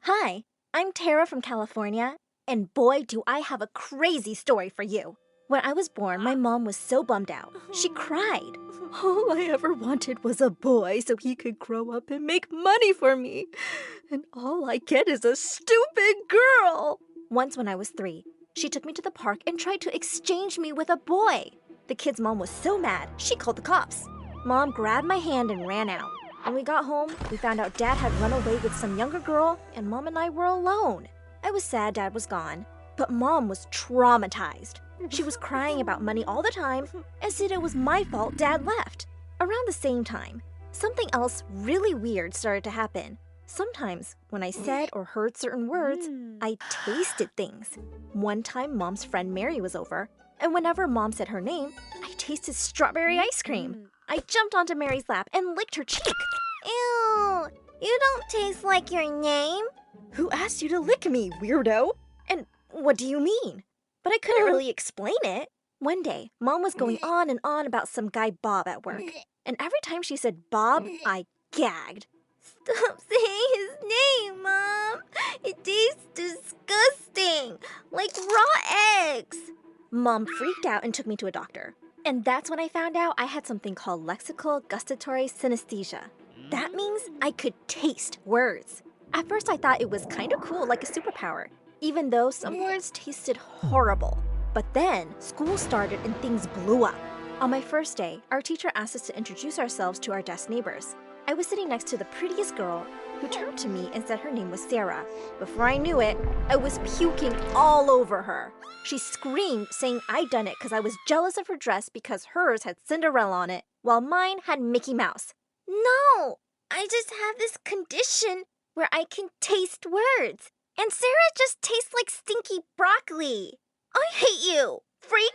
Hi, I'm Tara from California, and boy, do I have a crazy story for you. When I was born, my mom was so bummed out. She cried. All I ever wanted was a boy so he could grow up and make money for me. And all I get is a stupid girl. Once when I was 3, she took me to the park and tried to exchange me with a boy. The kid's mom was so mad, she called the cops. Mom grabbed my hand and ran out. When we got home, we found out Dad had run away with some younger girl, and Mom and I were alone. I was sad Dad was gone, but Mom was traumatized. She was crying about money all the time and said it was my fault Dad left. Around the same time, something else really weird started to happen. Sometimes, when I said or heard certain words, I tasted things. One time, Mom's friend Mary was over, and whenever Mom said her name, I tasted strawberry ice cream. I jumped onto Mary's lap and licked her cheek. Ew, you don't taste like your name. Who asked you to lick me, weirdo? And what do you mean? But I couldn't really explain it. One day, Mom was going on and on about some guy Bob at work. And every time she said Bob, I gagged. Stop saying his name, Mom. It tastes disgusting, like raw eggs. Mom freaked out and took me to a doctor. And that's when I found out I had something called lexical gustatory synesthesia. That means I could taste words. At first I thought it was kind of cool, like a superpower, even though some words tasted horrible. But then school started and things blew up. On my first day, our teacher asked us to introduce ourselves to our desk neighbors. I was sitting next to the prettiest girl who turned to me and said her name was Sarah. Before I knew it, I was puking all over her. She screamed, saying I'd done it because I was jealous of her dress because hers had Cinderella on it, while mine had Mickey Mouse. No, I just have this condition where I can taste words. And Sarah just tastes like stinky broccoli. I hate you, freak.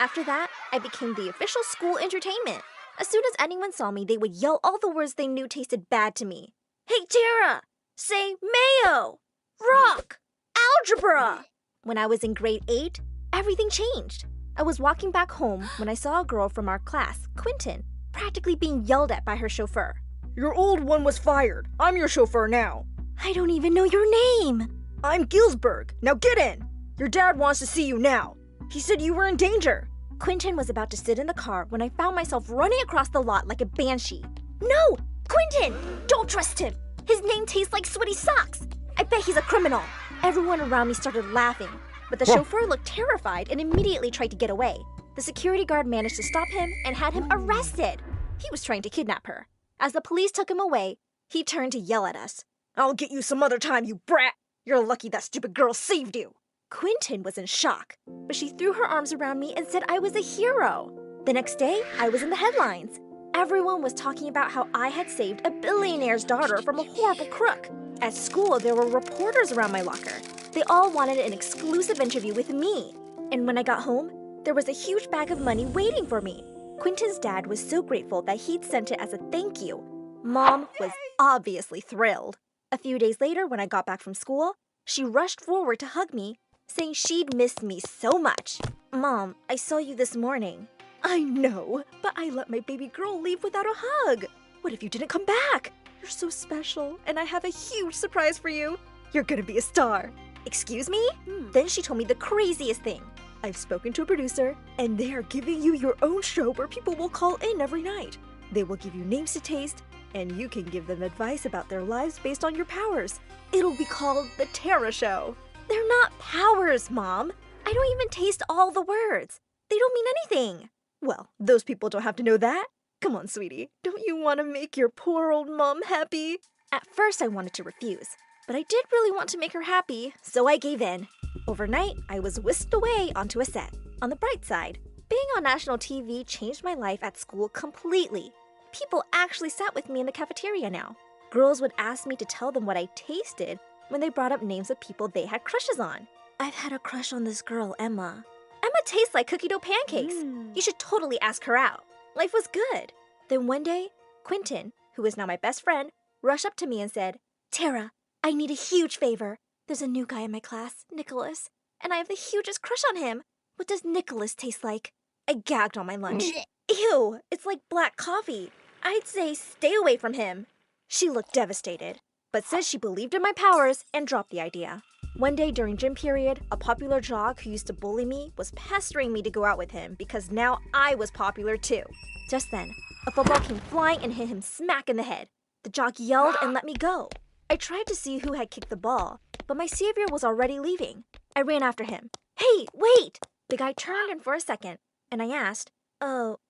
After that, I became the official school entertainment. As soon as anyone saw me, they would yell all the words they knew tasted bad to me. Hey, Tara, say mayo, rock, algebra. When I was in grade 8, everything changed. I was walking back home when I saw a girl from our class, Quinton, practically being yelled at by her chauffeur. Your old one was fired. I'm your chauffeur now. I don't even know your name. I'm Gilsberg. Now get in. Your dad wants to see you now. He said you were in danger. Quinton was about to sit in the car when I found myself running across the lot like a banshee. No! Quinton! Don't trust him! His name tastes like sweaty socks! I bet he's a criminal! Everyone around me started laughing, but the chauffeur looked terrified and immediately tried to get away. The security guard managed to stop him and had him arrested. He was trying to kidnap her. As the police took him away, he turned to yell at us. I'll get you some other time, you brat! You're lucky that stupid girl saved you. Quinton was in shock, but she threw her arms around me and said I was a hero. The next day, I was in the headlines. Everyone was talking about how I had saved a billionaire's daughter from a horrible crook. At school, there were reporters around my locker. They all wanted an exclusive interview with me. And when I got home, there was a huge bag of money waiting for me. Quinton's dad was so grateful that he'd sent it as a thank you. Mom was obviously thrilled. A few days later, when I got back from school, she rushed forward to hug me, saying she'd missed me so much. Mom, I saw you this morning. I know, but I let my baby girl leave without a hug. What if you didn't come back? You're so special, and I have a huge surprise for you. You're gonna be a star. Excuse me? Then she told me the craziest thing. I've spoken to a producer, and they are giving you your own show where people will call in every night. They will give you names to taste, and you can give them advice about their lives based on your powers. It'll be called The Tara Show. They're not powers, Mom. I don't even taste all the words. They don't mean anything. Well, those people don't have to know that. Come on, sweetie. Don't you want to make your poor old mom happy? At first, I wanted to refuse, but I did really want to make her happy, so I gave in. Overnight, I was whisked away onto a set. On the bright side, being on national TV changed my life at school completely. People actually sat with me in the cafeteria now. Girls would ask me to tell them what I tasted when they brought up names of people they had crushes on. I've had a crush on this girl, Emma. Emma tastes like cookie dough pancakes. You should totally ask her out. Life was good. Then one day, Quinton, who is now my best friend, rushed up to me and said, Tara, I need a huge favor. There's a new guy in my class, Nicholas, and I have the hugest crush on him. What does Nicholas taste like? I gagged on my lunch. Ew, it's like black coffee. I'd say stay away from him. She looked devastated. but said she believed in my powers and dropped the idea. One day during gym period, a popular jock who used to bully me was pestering me to go out with him because now I was popular too. Just then, a football came flying and hit him smack in the head. The jock yelled and let me go. I tried to see who had kicked the ball, but my savior was already leaving. I ran after him. Hey, wait! The guy turned in for a second, and I asked,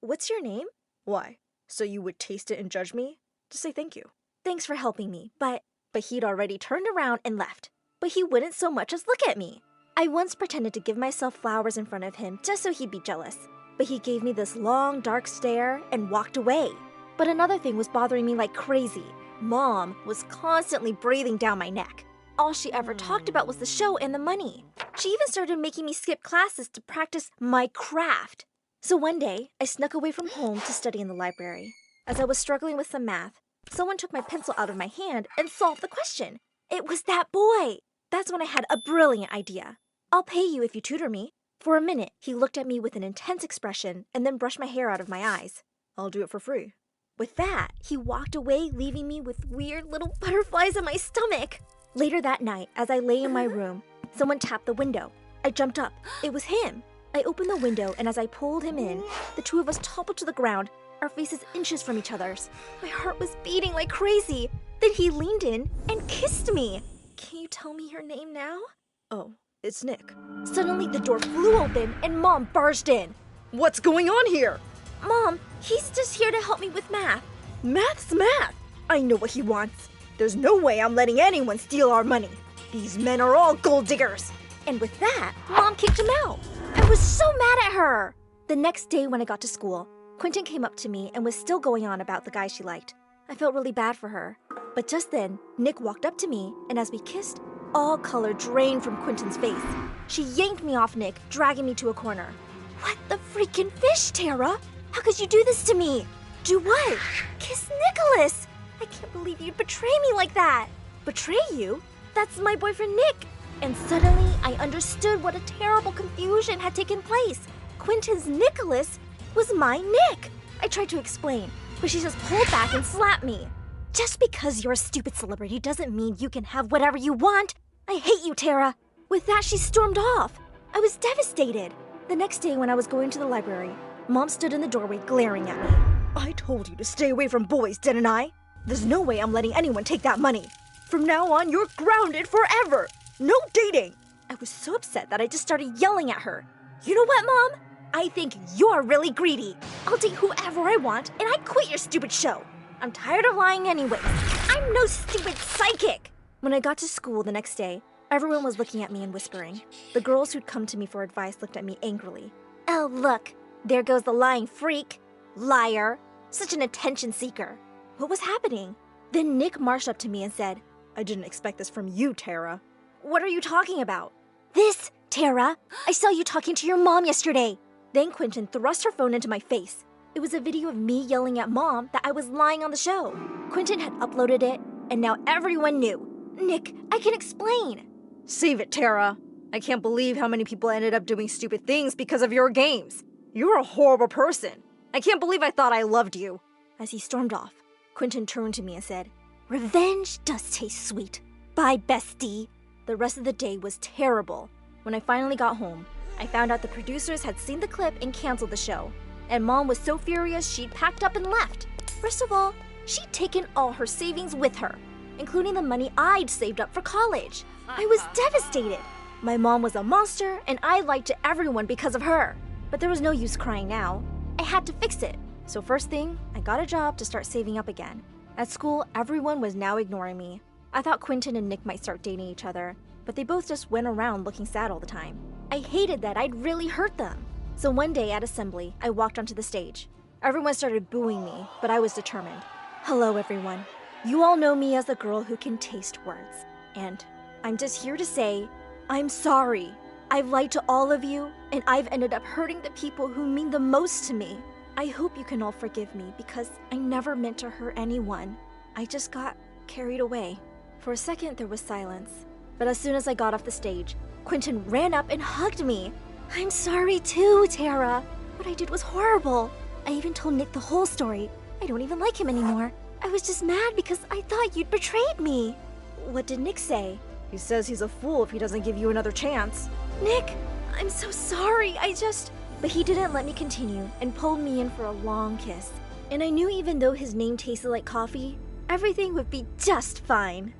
what's your name? Why? So you would taste it and judge me? Just say thank you. Thanks for helping me, but he'd already turned around and left. But he wouldn't so much as look at me. I once pretended to give myself flowers in front of him just so he'd be jealous. But he gave me this long, dark stare and walked away. But another thing was bothering me like crazy. Mom was constantly breathing down my neck. All she ever talked about was the show and the money. She even started making me skip classes to practice my craft. So one day, I snuck away from home to study in the library. As I was struggling with some math, someone took my pencil out of my hand and solved the question. It was that boy. That's when I had a brilliant idea. I'll pay you if you tutor me. For a minute, he looked at me with an intense expression and then brushed my hair out of my eyes. I'll do it for free. With that, he walked away, leaving me with weird little butterflies in my stomach. Later that night, as I lay in my room, someone tapped the window. I jumped up. It was him. I opened the window, and as I pulled him in, the two of us toppled to the ground, our faces inches from each other's. My heart was beating like crazy. Then he leaned in and kissed me. Can you tell me your name now? Oh, it's Nick. Suddenly, the door flew open, and Mom barged in. What's going on here? Mom, he's just here to help me with math. Math's math. I know what he wants. There's no way I'm letting anyone steal our money. These men are all gold diggers. And with that, Mom kicked him out. I was so mad at her. The next day when I got to school, Quentin came up to me and was still going on about the guy she liked. I felt really bad for her. But just then, Nick walked up to me, and as we kissed, all color drained from Quentin's face. She yanked me off Nick, dragging me to a corner. What the freaking fish, Tara? How could you do this to me? Do what? Kiss Nicholas! I can't believe you'd betray me like that. Betray you? That's my boyfriend Nick. And suddenly, I understood what a terrible confusion had taken place. Quentin's Nicholas was my Nick. I tried to explain, but she just pulled back and slapped me. Just because you're a stupid celebrity doesn't mean you can have whatever you want. I hate you, Tara. With that, she stormed off. I was devastated. The next day when I was going to the library, Mom stood in the doorway glaring at me. I told you to stay away from boys, didn't I? There's no way I'm letting anyone take that money. From now on, you're grounded forever. No dating. I was so upset that I just started yelling at her. You know what, Mom? I think you're really greedy. I'll date whoever I want, and I quit your stupid show. I'm tired of lying anyways. I'm no stupid psychic. When I got to school the next day, everyone was looking at me and whispering. The girls who'd come to me for advice looked at me angrily. Oh, look. There goes the lying freak. Liar. Such an attention seeker. What was happening? Then Nick marched up to me and said, I didn't expect this from you, Tara. What are you talking about? This, Tara. I saw you talking to your mom yesterday. Then Quentin thrust her phone into my face. It was a video of me yelling at Mom that I was lying on the show. Quentin had uploaded it, and now everyone knew. Nick, I can explain. Save it, Tara. I can't believe how many people ended up doing stupid things because of your games. You're a horrible person. I can't believe I thought I loved you. As he stormed off, Quentin turned to me and said, Revenge does taste sweet. Bye, bestie. The rest of the day was terrible. When I finally got home, I found out the producers had seen the clip and canceled the show. And Mom was so furious she'd packed up and left. First of all, she'd taken all her savings with her, including the money I'd saved up for college. I was devastated. My mom was a monster, and I lied to everyone because of her. But there was no use crying now. I had to fix it. So first thing, I got a job to start saving up again. At school, everyone was now ignoring me. I thought Quentin and Nick might start dating each other, but they both just went around looking sad all the time. I hated that I'd really hurt them. So one day at assembly, I walked onto the stage. Everyone started booing me, but I was determined. Hello, everyone. You all know me as the girl who can taste words. And I'm just here to say, I'm sorry. I've lied to all of you, and I've ended up hurting the people who mean the most to me. I hope you can all forgive me because I never meant to hurt anyone. I just got carried away. For a second, there was silence. But as soon as I got off the stage, Quentin ran up and hugged me. I'm sorry too, Tara. What I did was horrible. I even told Nick the whole story. I don't even like him anymore. I was just mad because I thought you'd betrayed me. What did Nick say? He says he's a fool if he doesn't give you another chance. Nick, I'm so sorry. But he didn't let me continue and pulled me in for a long kiss. And I knew even though his name tasted like coffee, everything would be just fine.